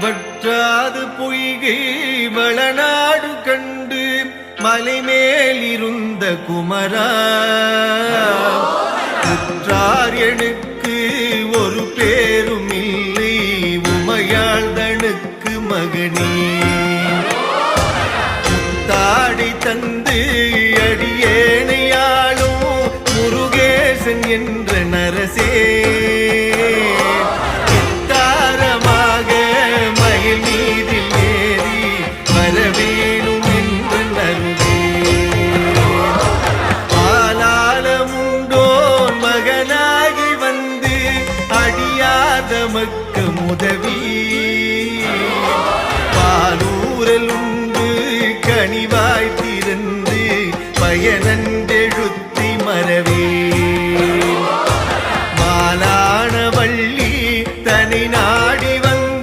வற்றாது பொய்கை வளநாடு கண்டு மலைமேலிருந்த குமரா உற்றார் எனக்கு ஒரு பேரும் இல்லை உமையாழ்தனுக்கு மகனே தாடை தந்து